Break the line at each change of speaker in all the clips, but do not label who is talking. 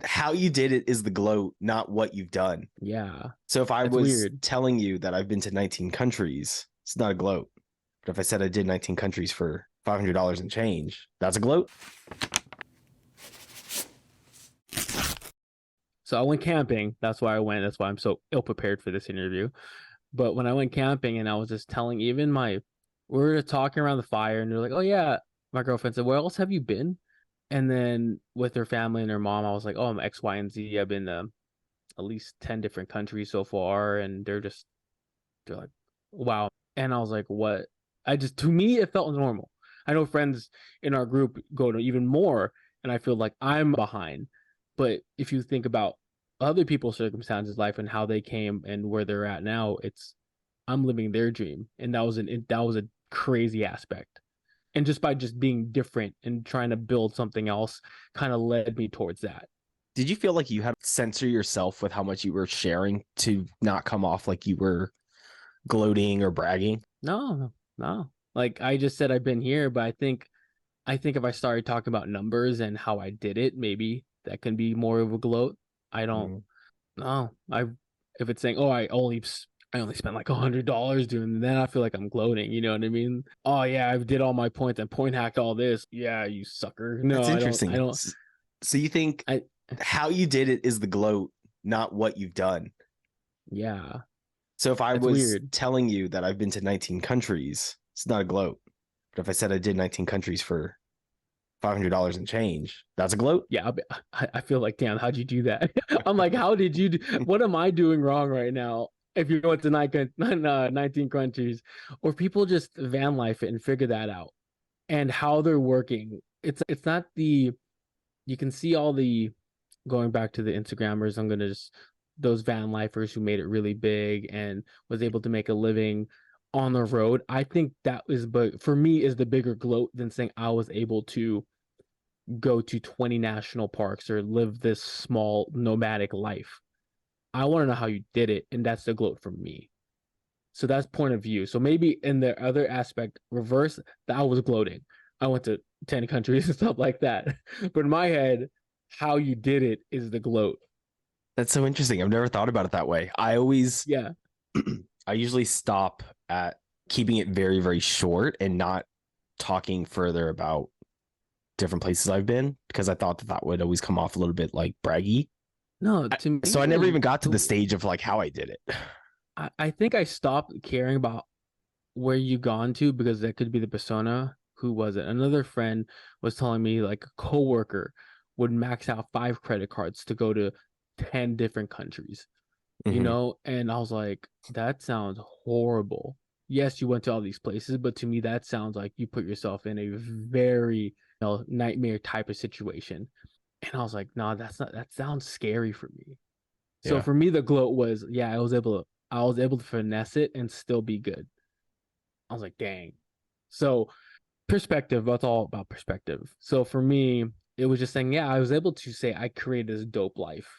how you did it is the gloat, not what you've done.
Yeah,
So if I
that's
was
weird.
telling you that I've been to 19 countries, it's not a gloat. But if I said I did 19 countries for $500 and change, that's a gloat.
So I went camping. That's why I went. That's why I'm so ill prepared for this interview. But when I went camping and I was just telling even we were talking around the fire and they're like, oh yeah, my girlfriend said, where else have you been? And then with her family and her mom, I was like, oh, I'm X, Y, and Z. I've been to at least 10 different countries so far. And they're like, wow. And I was like, what? To me, it felt normal. I know friends in our group go to even more, and I feel like I'm behind. But if you think about other people's circumstances, life, and how they came and where they're at now, I'm living their dream, and that was a crazy aspect. And just by just being different and trying to build something else, kind of led me towards that.
Did you feel like you had to censor yourself with how much you were sharing to not come off like you were gloating or bragging?
No, no. Like I just said, I've been here, but I think if I started talking about numbers and how I did it, maybe that can be more of a gloat. I don't
Mm.
know. If it's saying, oh, I only spent like $100 doing that, I feel like I'm gloating. You know what I mean? Oh yeah, I did all my points and point hacked all this. Yeah, you sucker. No,
That's
I don't. I
interesting.
don't.
So you think
I
how you did it is the gloat, not what you've done.
yeah,
So if I
that's
was
weird.
telling you that I've been to 19 countries, it's not a gloat. But if I said I did 19 countries for $500 and change, that's a gloat.
Yeah, I feel like, damn, how'd you do that? I'm like, how did you what am I doing wrong right now? If you went to 19 countries, or people just van life it and figure that out and how they're working. It's not you can see all the going back to the Instagrammers. I'm gonna just those van lifers who made it really big and was able to make a living on the road. I think that is, but for me, is the bigger gloat than saying I was able to go to 20 national parks or live this small nomadic life. I want to know how you did it, and that's the gloat for me. So that's point of view. So maybe in the other aspect, reverse, that I was gloating. I went to 10 countries and stuff like that. But in my head, how you did it is the gloat.
That's so interesting. I've never thought about it that way. I always,
Yeah.
I usually stop at keeping it very, very short and not talking further about different places I've been because I thought that that would always come off a little bit like braggy.
No, to me
So I
it
never
was
even got to the stage of like how I did it.
I think I stopped caring about where you gone to because that could be the persona. Who was it? Another friend was telling me like a coworker would max out 5 credit cards to go to 10 different countries,
Mm-hmm.
And I was like, that sounds horrible. Yes, you went to all these places, but to me, that sounds like you put yourself in a very, nightmare type of situation. And I was like, no, that sounds scary for me. So
Yeah.
for me, the gloat was, yeah, I was able to finesse it and still be good. I was like, dang. So perspective, that's all about perspective. So for me, it was just saying, yeah, I was able to say I created this dope life,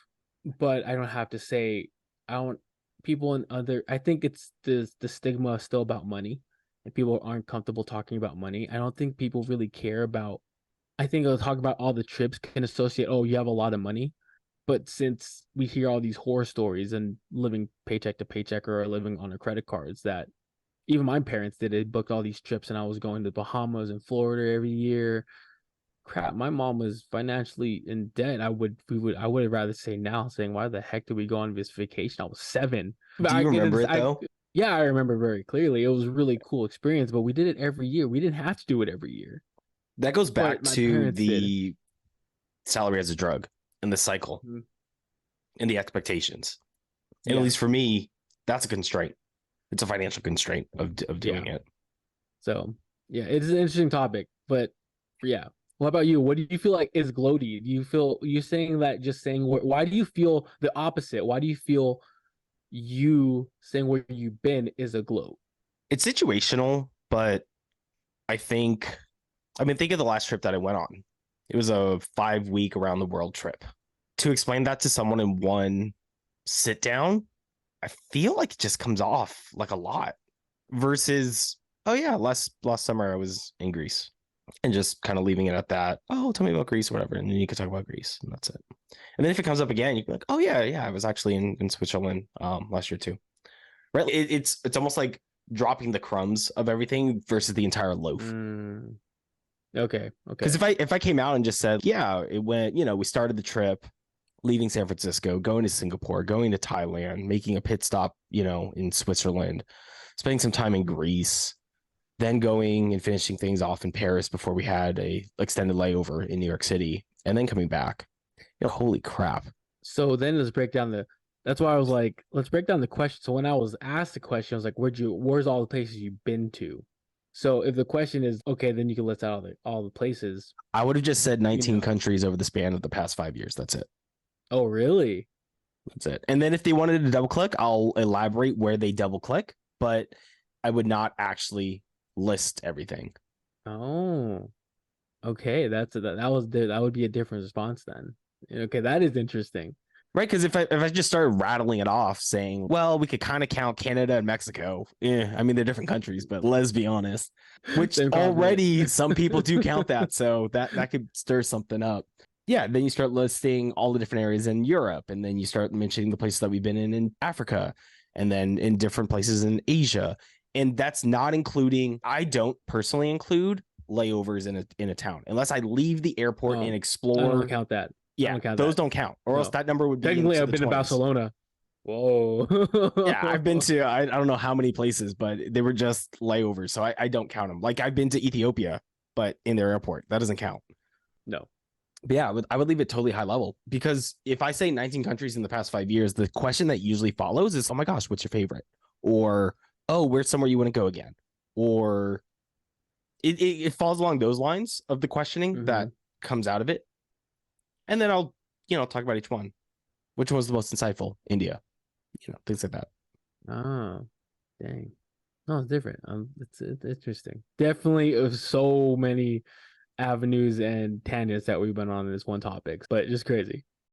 but I don't have to say I don't. People in other, I think it's the stigma is still about money, and people aren't comfortable talking about money. I don't think people really care about. I think they'll talk about all the trips can associate. Oh, you have a lot of money, but since we hear all these horror stories and living paycheck to paycheck or living on a credit cards, that even my parents did it, booked all these trips, and I was going to Bahamas and Florida every year. Crap, my mom was financially in debt. I would have rather say now, saying, why the heck did we go on this vacation? I was 7. But
Do
I
you
get
remember
it.
it though?
Yeah, I remember very clearly. It was a really cool experience, but we did it every year. We didn't have to do it every year,
That goes back
but my
to
parents did.
the salary as a drug and the cycle
Mm.
and the expectations. And at
Yeah,
least for me, that's a constraint. It's a financial constraint of
yeah.
doing it.
So yeah, it is an interesting topic, but yeah. What about you? What do you feel like is gloaty? Do you feel you saying that just saying why do you feel the opposite? Why do you feel you saying where you've been is a gloat?
It's situational, but think of the last trip that I went on. It was a 5 week around the world trip. To explain that to someone in one sit down, I feel like it just comes off like a lot versus, oh yeah, last summer I was in Greece. and just kind of leaving it at that. Oh, tell me about Greece or whatever. And then you can talk about Greece, and that's it. And then if it comes up again, you can be like, oh yeah, yeah, I was actually in Switzerland last year too. Right? It's almost like dropping the crumbs of everything versus the entire loaf.
Mm, okay.
Because if I came out and just said, yeah, it went, we started the trip, leaving San Francisco, going to Singapore, going to Thailand, making a pit stop, in Switzerland, spending some time in Greece, then going and finishing things off in Paris before we had a extended layover in New York City, and then coming back. Holy crap.
So then let's break down that's why I was like, let's break down the question. So when I was asked the question, I was like, where's all the places you've been to? So if the question is, okay, then you can list out all the places.
I would have just said 19 countries over the span of the past 5 years. That's it.
Oh, really?
That's it. And then if they wanted to double click, I'll elaborate where they double click, but I would not actually list everything.
Oh, okay. That would be a different response then. Okay, that is interesting.
Right, because if I just started rattling it off, saying, "Well, we could kind of count Canada and Mexico," I mean they're different countries, but let's be honest, which already some people do count that, so that could stir something up. Yeah, then you start listing all the different areas in Europe, and then you start mentioning the places that we've been in Africa, and then in different places in Asia, and that's not including. I don't personally include layovers in a town unless I leave the airport and explore.
I don't count that.
Yeah, those don't count, or else that number would be
technically. I've been to Barcelona. Whoa.
Yeah, I've been to I don't know how many places, but they were just layovers, so I don't count them. Like I've been to Ethiopia, but in their airport, that doesn't count.
No.
But yeah, I would leave it totally high level, because if I say 19 countries in the past 5 years, the question that usually follows is, oh my gosh, what's your favorite? Or, oh, where's somewhere you want to go again? Or it falls along those lines of the questioning that comes out of it. And then I'll, talk about each one. Which one was the most insightful? India. Things like that.
Oh, dang. No, it's different. It's interesting. Definitely so many avenues and tangents that we've been on in this one topic, but just crazy.